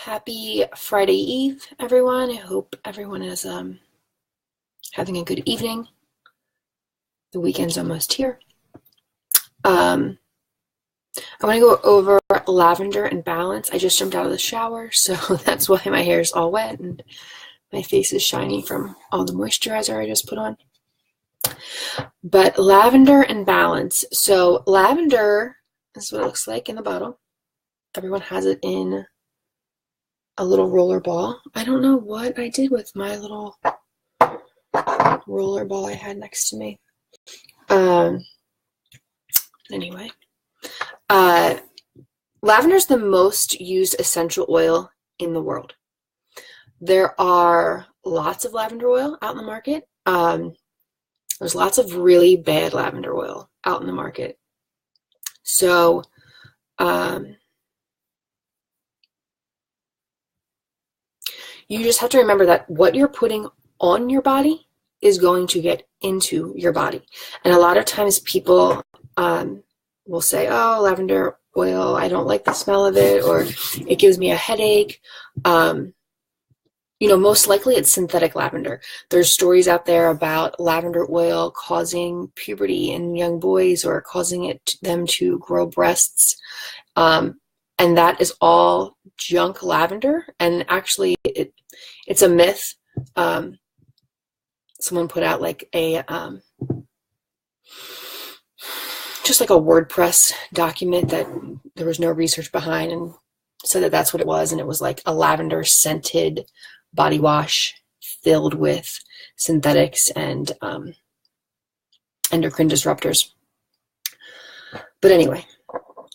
Happy Friday Eve, everyone. I hope everyone is having a good evening. The weekend's almost here. I want to go over Lavender and Balance. I just jumped out of the shower, so that's why my hair is all wet and my face is shiny from all the moisturizer I just put on. But Lavender and Balance. So lavender is what it looks like in the bottle. Everyone has it in a little roller ball. I don't know what I did with my little roller ball I had next to me. Anyway, lavender is the most used essential oil in the world. There are lots of lavender oil out in the market. There's lots of really bad lavender oil out in the market. So, you just have to remember that what you're putting on your body is going to get into your body. And a lot of times people will say, oh, lavender oil, I don't like the smell of it, or it gives me a headache. Most likely it's synthetic lavender. There's stories out there about lavender oil causing puberty in young boys or causing them to grow breasts. And that is all junk lavender. And actually, it's a myth. Someone put out like just like a WordPress document that there was no research behind, and said that that's what it was. And it was like a lavender scented body wash filled with synthetics and endocrine disruptors. But anyway,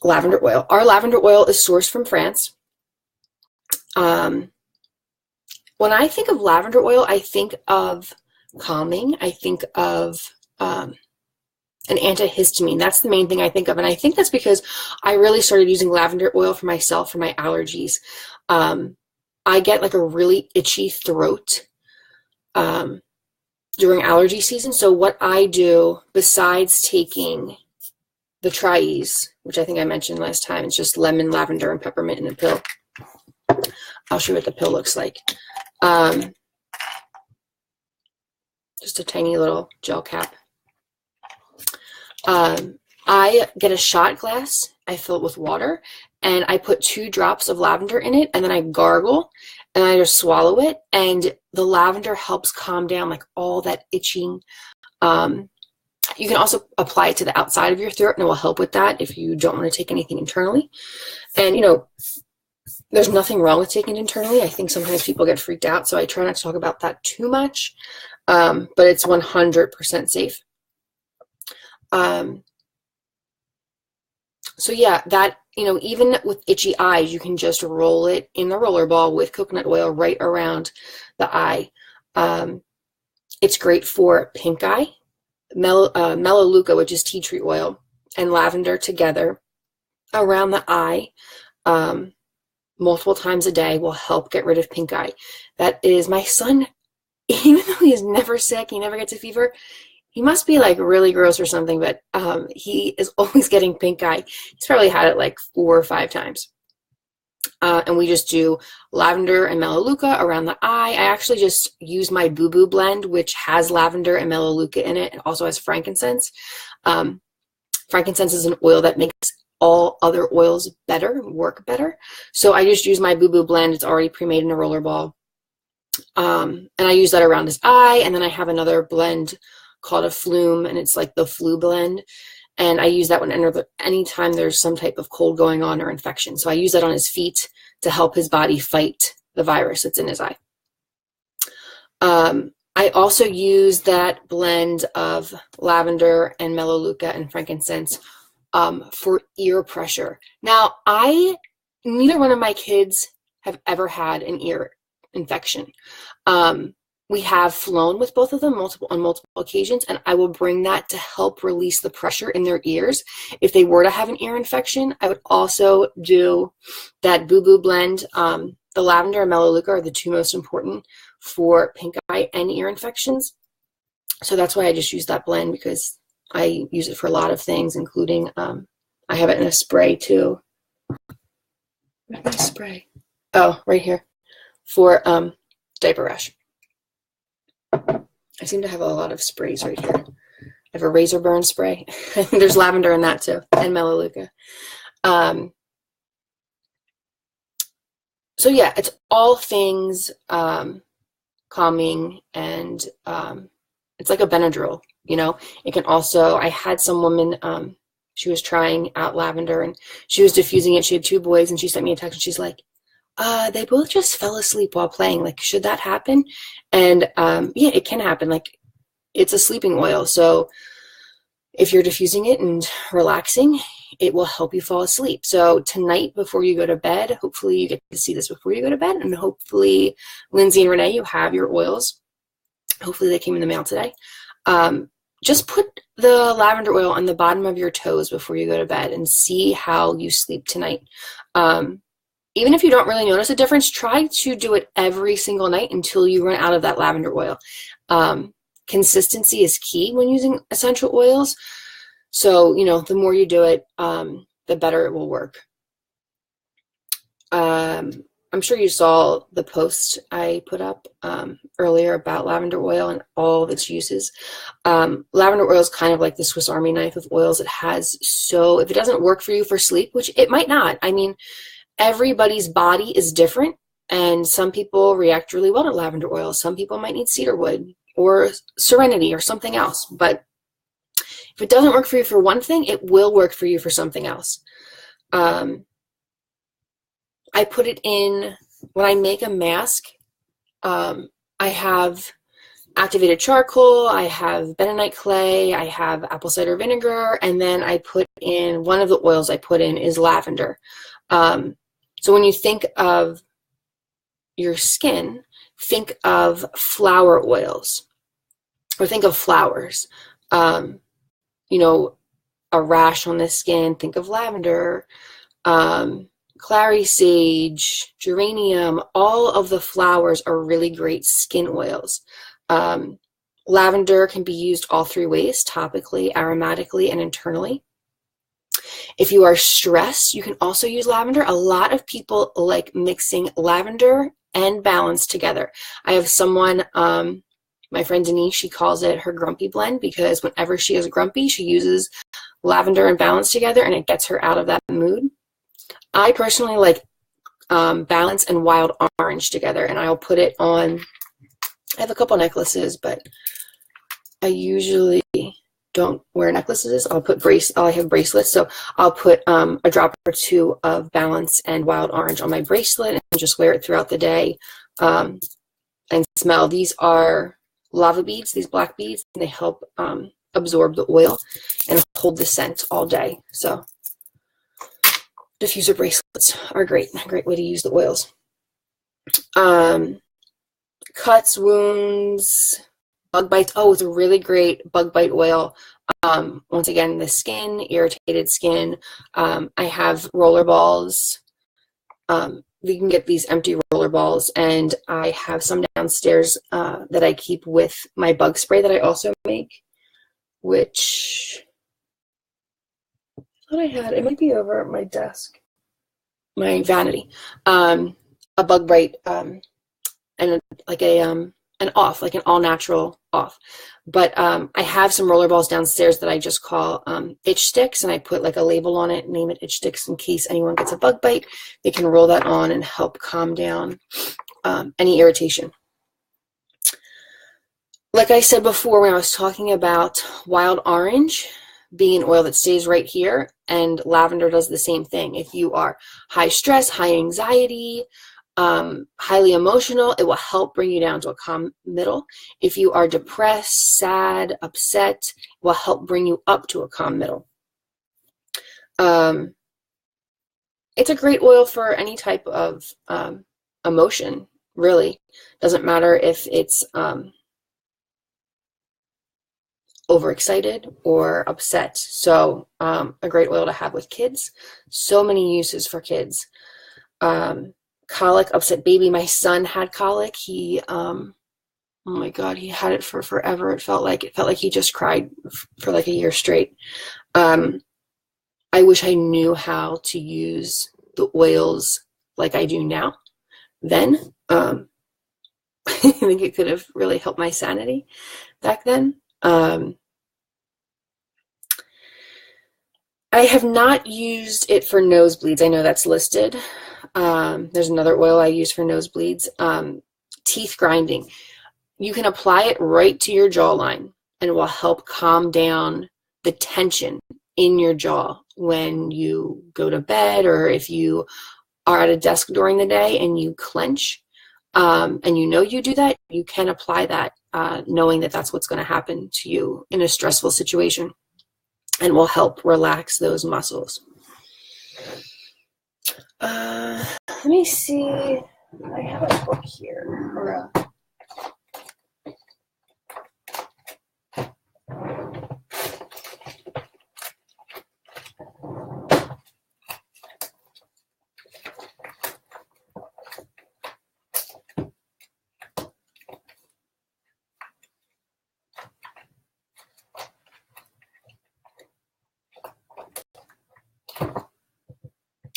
lavender oil. Our lavender oil is sourced from France. When I think of lavender oil, I think of calming. I think of an antihistamine. That's the main thing I think of. And I think that's because I really started using lavender oil for myself for my allergies. I get like a really itchy throat during allergy season. So what I do, besides taking the Tri-Ease, which I think I mentioned last time, it's just lemon, lavender, and peppermint in a pill. I'll show you what the pill looks like. Just a tiny little gel cap. I get a shot glass, I fill it with water, and I put 2 drops of lavender in it, and then I gargle, and I just swallow it, and the lavender helps calm down like all that itching. You can also apply it to the outside of your throat, and it will help with that if you don't want to take anything internally. And, there's nothing wrong with taking it internally. I think sometimes people get freaked out, so I try not to talk about that too much, but it's 100% safe. So yeah, that, even with itchy eyes, you can just roll it in the roller ball with coconut oil right around the eye. It's great for pink eye, melaleuca, which is tea tree oil, and lavender together around the eye, multiple times a day will help get rid of pink eye. That is my son, even though he is never sick, he never gets a fever, he must be like really gross or something, but he is always getting pink eye. He's probably had it like 4 or 5 times. And we just do lavender and melaleuca around the eye. I actually just use my Boo Boo blend, which has lavender and melaleuca in it. It also has frankincense. Frankincense is an oil that makes all other oils work better. So I just use my Boo Boo blend. It's already pre-made in a roller ball. And I use that around his eye. And then I have another blend called a Flume, and it's like the flu blend. And I use that one anytime there's some type of cold going on or infection. So I use that on his feet to help his body fight the virus that's in his eye. I also use that blend of lavender and melaleuca and frankincense for ear pressure. Now, neither one of my kids have ever had an ear infection. We have flown with both of them on multiple occasions, and I will bring that to help release the pressure in their ears. If they were to have an ear infection, I would also do that Boo Boo blend. The lavender and melaleuca are the 2 most important for pink eye and ear infections. So that's why I just use that blend, because I use it for a lot of things, including I have it in a spray too. Where's my spray? Oh, right here for diaper rash. I seem to have a lot of sprays right here. I have a razor burn spray. I think there's lavender in that too, and melaleuca. So yeah, it's all things calming, and it's like a Benadryl, you know. It can also, I had some woman, she was trying out lavender and she was diffusing it. She had two boys and she sent me a text and she's like, they both just fell asleep while playing. Like, should that happen? And yeah, it can happen. Like, it's a sleeping oil. So if you're diffusing it and relaxing, it will help you fall asleep. So tonight before you go to bed, hopefully you get to see this before you go to bed, and hopefully Lindsay and Renee, you have your oils. Hopefully they came in the mail today. Just put the lavender oil on the bottom of your toes before you go to bed and see how you sleep tonight. Even if you don't really notice a difference, try to do it every single night until you run out of that lavender oil. Consistency is key when using essential oils. So, you know, the more you do it, the better it will work. I'm sure you saw the post I put up earlier about lavender oil and all of its uses. Lavender oil is kind of like the Swiss Army knife of oils. It has, so if it doesn't work for you for sleep, which it might not, I mean, everybody's body is different, and some people react really well to lavender oil. Some people might need cedarwood or serenity or something else. But if it doesn't work for you for one thing, it will work for you for something else. I put it in, when I make a mask, I have activated charcoal, I have bentonite clay, I have apple cider vinegar, and then I put in, one of the oils I put in is lavender. So when you think of your skin, think of flower oils, or think of flowers. You know, a rash on the skin, think of lavender, clary sage, geranium. All of the flowers are really great skin oils. Lavender can be used all three ways: topically, aromatically, and internally. If you are stressed, you can also use lavender. A lot of people like mixing lavender and balance together. I have someone, my friend Denise, she calls it her grumpy blend, because whenever she is grumpy, she uses lavender and balance together and it gets her out of that mood. I personally like balance and wild orange together, and I'll put it on, I have a couple necklaces, but I usually don't wear necklaces. I have bracelets, so I'll put a drop or two of balance and wild orange on my bracelet and just wear it throughout the day, and smell. These are lava beads, these black beads, and they help absorb the oil and hold the scent all day. So diffuser bracelets are a great way to use the oils. Cuts, wounds, bug bites. Oh, it's a really great bug bite oil. Once again, the skin, irritated skin. I have roller balls. You can get these empty roller balls, and I have some downstairs that I keep with my bug spray that I also make, which I thought I had. It might be over at my desk, my vanity. A bug bite, and like an off, like an all natural off. But I have some roller balls downstairs that I just call itch sticks, and I put like a label on it, name it itch sticks, in case anyone gets a bug bite. They can roll that on and help calm down any irritation. Like I said before, when I was talking about wild orange being an oil that stays right here, and lavender does the same thing. If you are high stress, high anxiety, highly emotional, it will help bring you down to a calm middle. If you are depressed, sad, upset, it will help bring you up to a calm middle. It's a great oil for any type of emotion, really. Doesn't matter if it's overexcited or upset. So a great oil to have with kids. So many uses for kids. Colic, upset baby. My son had colic. He, oh my God, he had it for forever. It felt like he just cried for like a year straight. I wish I knew how to use the oils like I do now. then. I think it could have really helped my sanity back then. I have not used it for nosebleeds. I know that's listed. There's another oil I use for nosebleeds. Teeth grinding. You can apply it right to your jawline, and it will help calm down the tension in your jaw when you go to bed, or if you are at a desk during the day and you clench, and you know you do that, you can apply that, knowing that that's what's going to happen to you in a stressful situation, and will help relax those muscles. Let me see. I have a book here. Or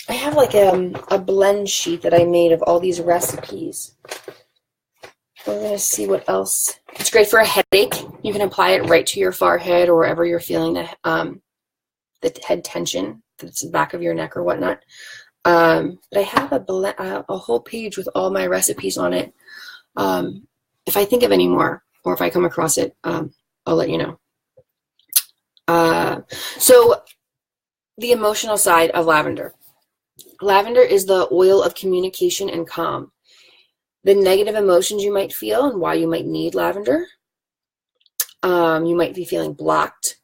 I have like a blend sheet that I made of all these recipes. We're going to see what else. It's great for a headache. You can apply it right to your forehead or wherever you're feeling the head tension, that's the back of your neck or whatnot. But I have a whole page with all my recipes on it. If I think of any more, or if I come across it, I'll let you know. So the emotional side of lavender. Lavender is the oil of communication and calm. The negative emotions you might feel and why you might need lavender. You might be feeling blocked,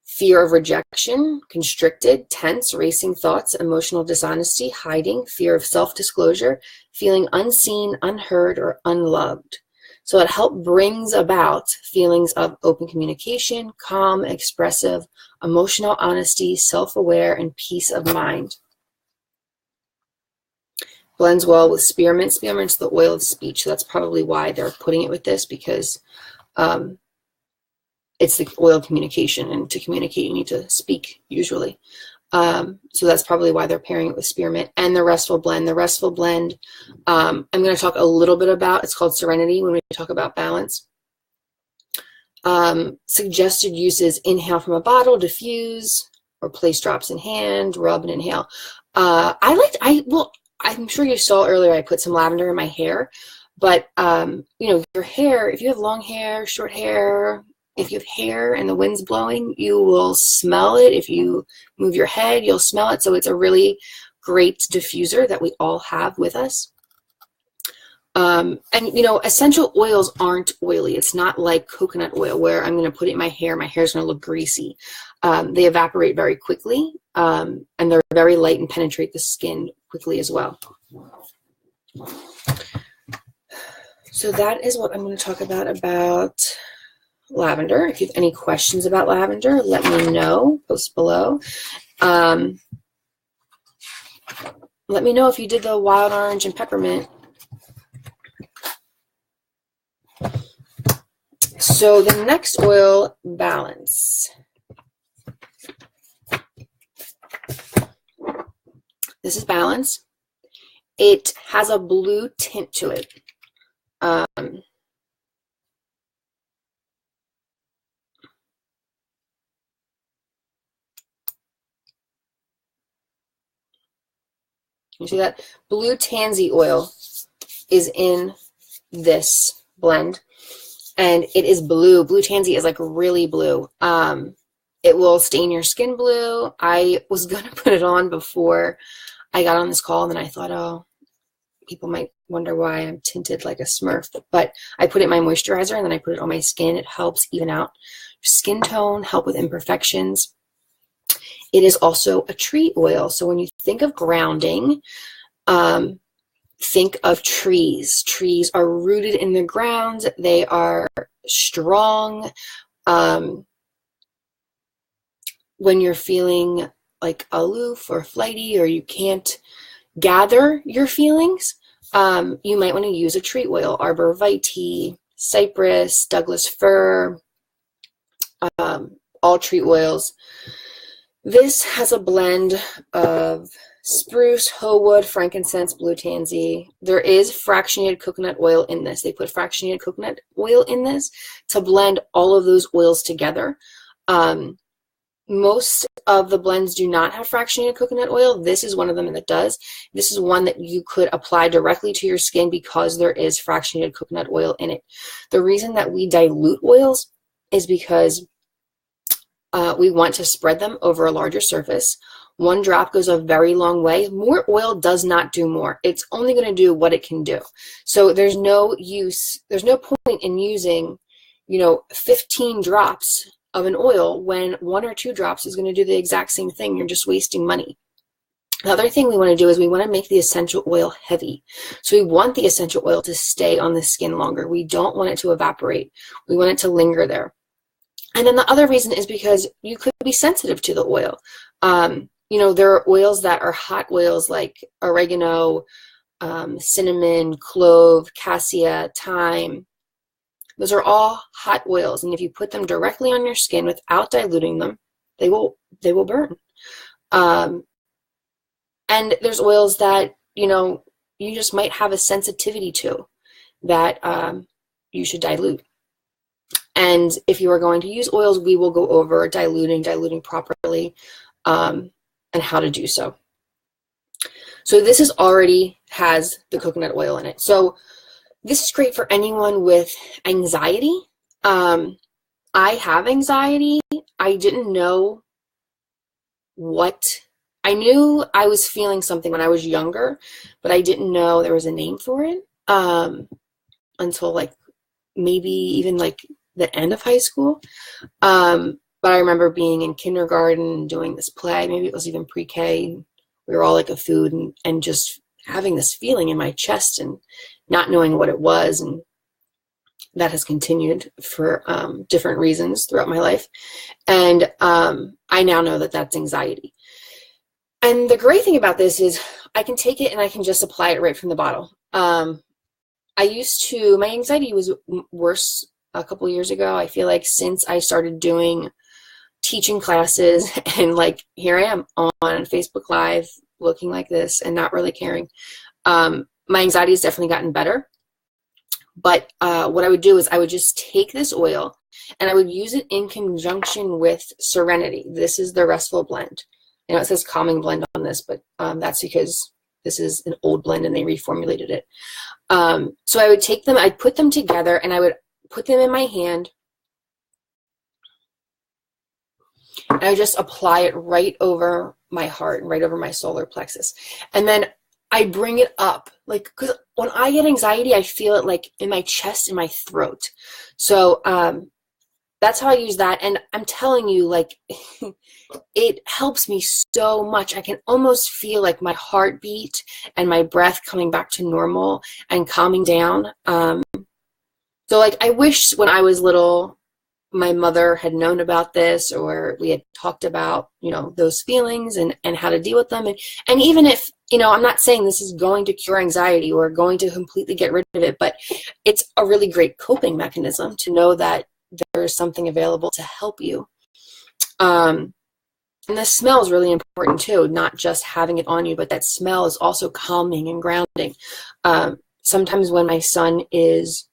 fear of rejection, constricted, tense, racing thoughts, emotional dishonesty, hiding, fear of self-disclosure, feeling unseen, unheard, or unloved. So it brings about feelings of open communication, calm, expressive, emotional honesty, self-aware, and peace of mind. Blends well with spearmint. Spearmint's the oil of speech. So that's probably why they're putting it with this, because it's the oil of communication, and to communicate you need to speak usually. So that's probably why they're pairing it with spearmint. And the restful blend. The restful blend, I'm going to talk a little bit about. It's called Serenity when we talk about balance. Suggested uses: inhale from a bottle, diffuse, or place drops in hand, rub and inhale. I'm sure you saw earlier I put some lavender in my hair, but your hair, if you have long hair, short hair, if you have hair and the wind's blowing, you will smell it. If you move your head, you'll smell it. So it's a really great diffuser that we all have with us. Essential oils aren't oily. It's not like coconut oil where I'm going to put it in my hair is going to look greasy. They evaporate very quickly, and they're very light and penetrate the skin quickly as well. So that is what I'm going to talk about lavender. If you have any questions about lavender, let me know. Post below. Let me know if you did the wild orange and peppermint. So the next oil, Balance. This is Balance. It has a blue tint to it. You see that? Blue tansy oil is in this blend, and it is blue. Blue tansy is like really blue. It will stain your skin blue. I was going to put it on before I got on this call, and then I thought, oh, people might wonder why I'm tinted like a Smurf. But I put it in my moisturizer, and then I put it on my skin. It helps even out skin tone, help with imperfections. It is also a tree oil. So when you think of grounding, think of trees. Trees are rooted in the ground. They are strong. When you're feeling like aloof or flighty, or you can't gather your feelings, you might want to use a tree oil. Arbor vitae, cypress, Douglas fir, all tree oils. This has a blend of spruce, hoe wood, frankincense, blue tansy. There is fractionated coconut oil in this. They put fractionated coconut oil in this to blend all of those oils together. Most of the blends do not have fractionated coconut oil. This is one of them that does. This is one that you could apply directly to your skin because there is fractionated coconut oil in it. The reason that we dilute oils is because we want to spread them over a larger surface. One drop goes a very long way. More oil does not do more. It's only going to do what it can do. So there's no point in using, 15 drops of an oil when 1 or 2 drops is going to do the exact same thing. You're just wasting money. The other thing we want to do is we want to make the essential oil heavy. So we want the essential oil to stay on the skin longer. We don't want it to evaporate. We want it to linger there. And then the other reason is because you could be sensitive to the oil. There are oils that are hot oils like oregano, cinnamon, clove, cassia, thyme. Those are all hot oils, and if you put them directly on your skin without diluting them, they will burn. And there's oils that you just might have a sensitivity to that you should dilute. And if you are going to use oils, we will go over diluting properly, and how to do so. So this already has the coconut oil in it. So this is great for anyone with anxiety. I have anxiety. I didn't know I knew I was feeling something when I was younger, but I didn't know there was a name for it until maybe even the end of high school. But I remember being in kindergarten and doing this play. Maybe it was even pre-K. We were all like a food and just having this feeling in my chest and not knowing what it was. And that has continued for different reasons throughout my life. And I now know that that's anxiety. And the great thing about this is I can take it and I can just apply it right from the bottle. My anxiety was worse a couple years ago. I feel like since I started doing teaching classes and here I am on Facebook Live looking like this and not really caring, my anxiety has definitely gotten better. But what I would do is I would just take this oil and I would use it in conjunction with Serenity. This is the Restful Blend. It says Calming Blend on this, but that's because this is an old blend and they reformulated it. So I would take them, I'd put them together and I would put them in my hand. And I would just apply it right over my heart and right over my solar plexus. And then I bring it up, because when I get anxiety, I feel it in my chest and my throat. So that's how I use that. And I'm telling you, it helps me so much. I can almost feel my heartbeat and my breath coming back to normal and calming down. So I wish when I was little, my mother had known about this, or we had talked about, those feelings and how to deal with them. And even if, I'm not saying this is going to cure anxiety or going to completely get rid of it, but it's a really great coping mechanism to know that there is something available to help you. And the smell is really important too, not just having it on you, but that smell is also calming and grounding. Sometimes when my son is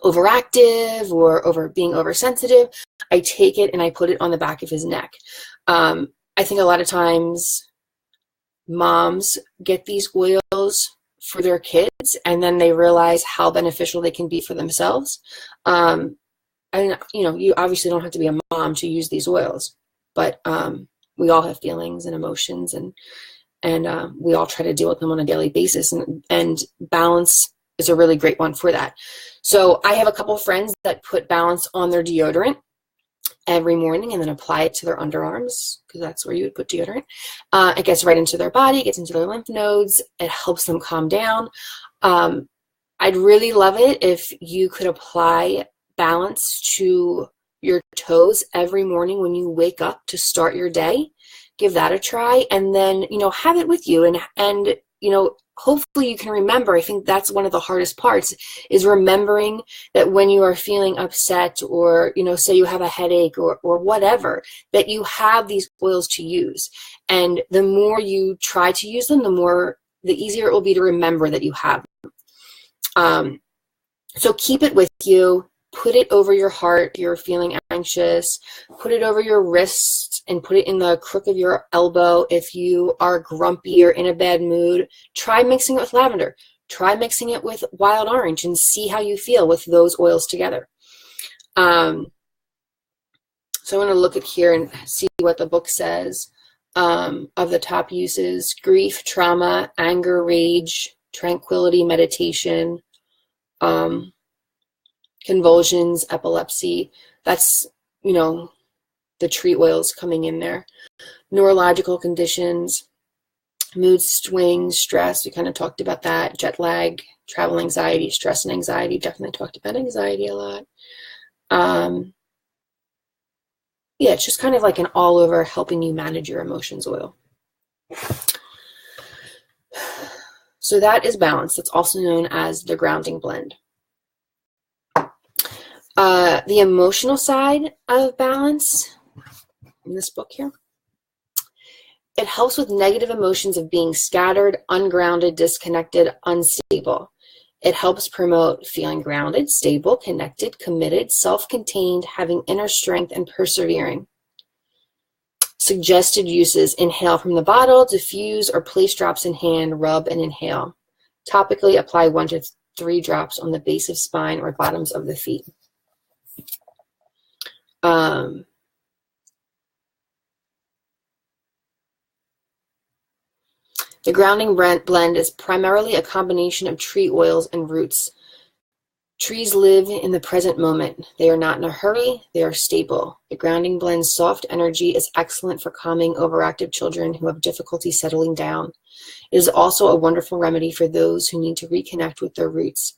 overactive or being oversensitive, I take it and I put it on the back of his neck. I think a lot of times moms get these oils for their kids and then they realize how beneficial they can be for themselves. You obviously don't have to be a mom to use these oils, but we all have feelings and emotions and we all try to deal with them on a daily basis, and Balance is a really great one for that. So I have a couple of friends that put Balance on their deodorant every morning and then apply it to their underarms, because that's where you would put deodorant. It gets right into their body, gets into their lymph nodes. It helps them calm down. I'd really love it if you could apply Balance to your toes every morning when you wake up to start your day. Give that a try, and then have it with you, and hopefully you can remember. I think that's one of the hardest parts, is remembering that when you are feeling upset, or, you know, say you have a headache or whatever, that you have these oils to use. And the more you try to use them, the easier it will be to remember that you have them. So keep it with you. Put it over your heart if you're feeling anxious. Put it over your wrist, and put it in the crook of your elbow if you are grumpy or in a bad mood. Try mixing it with lavender. Try mixing it with wild orange and see how you feel with those oils together. So I'm going to look at here and see what the book says of the top uses: grief, trauma, anger, rage, tranquility, meditation, convulsions, epilepsy. That's, you know, the tree oils coming in there. Neurological conditions, mood swings, stress, we kind of talked about that. Jet lag, travel anxiety, stress and anxiety, definitely talked about anxiety a lot. Yeah, it's just kind of like an all over helping you manage your emotions oil. So that is Balance. That's also known as the grounding blend. The emotional side of Balance in this book here, it helps with negative emotions of being scattered, ungrounded, disconnected, unstable. It helps promote feeling grounded, stable, connected, committed, self-contained, having inner strength, and persevering. Suggested uses: inhale from the bottle, diffuse, or place drops in hand, rub and inhale. Topically, apply 1 to 3 drops on the base of spine or bottoms of the feet. The grounding blend is primarily a combination of tree oils and roots. Trees live in the present moment. They are not in a hurry. They are stable. The grounding blend's soft energy is excellent for calming overactive children who have difficulty settling down. It is also a wonderful remedy for those who need to reconnect with their roots.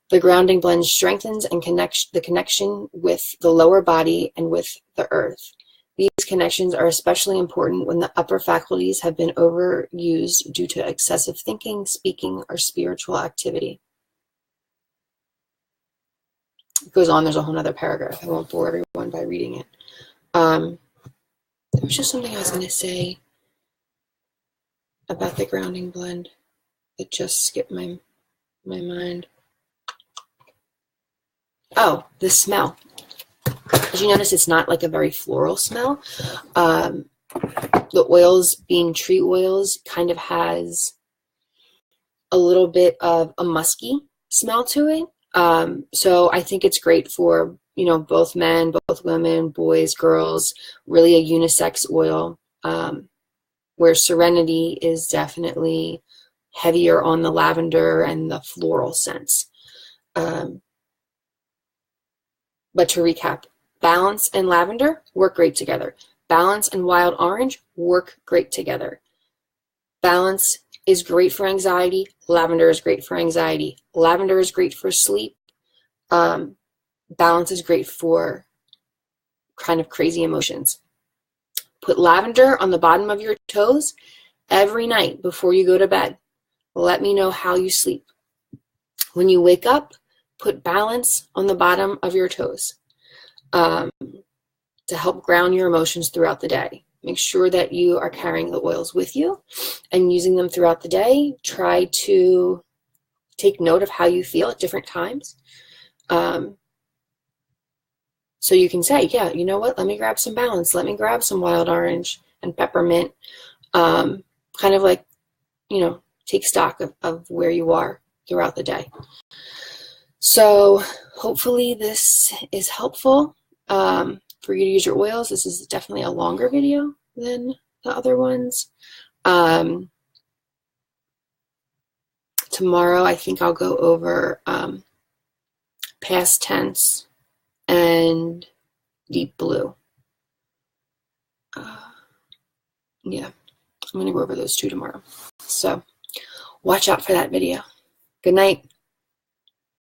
The grounding blend strengthens and the connection with the lower body and with the earth. These connections are especially important when the upper faculties have been overused due to excessive thinking, speaking, or spiritual activity. It goes on, there's a whole other paragraph. I won't bore everyone by reading it. There was just something I was going to say about the grounding blend that just skipped my mind. Oh, the smell. Did you notice it's not like a very floral smell? The oils, being tree oils, kind of has a little bit of a musky smell to it. So I think it's great for, you know, both men, both women, boys, girls, really a unisex oil, where Serenity is definitely heavier on the lavender and the floral scents. But to recap, Balance and lavender work great together. Balance and wild orange work great together. Balance is great for anxiety. Lavender is great for anxiety. Lavender is great for sleep. Balance is great for kind of crazy emotions. Put lavender on the bottom of your toes every night before you go to bed. Let me know how you sleep. When you wake up, put Balance on the bottom of your toes to help ground your emotions throughout the day. Make sure that you are carrying the oils with you and using them throughout the day. Try to take note of how you feel at different times. So you can say, yeah, you know what, let me grab some Balance. Let me grab some wild orange and peppermint. Kind of like, you know, take stock of where you are throughout the day. So hopefully this is helpful for you to use your oils. This is definitely a longer video than the other ones. Tomorrow I think I'll go over past tense and deep blue. Yeah, I'm going to go over those two tomorrow. So watch out for that video. Good night.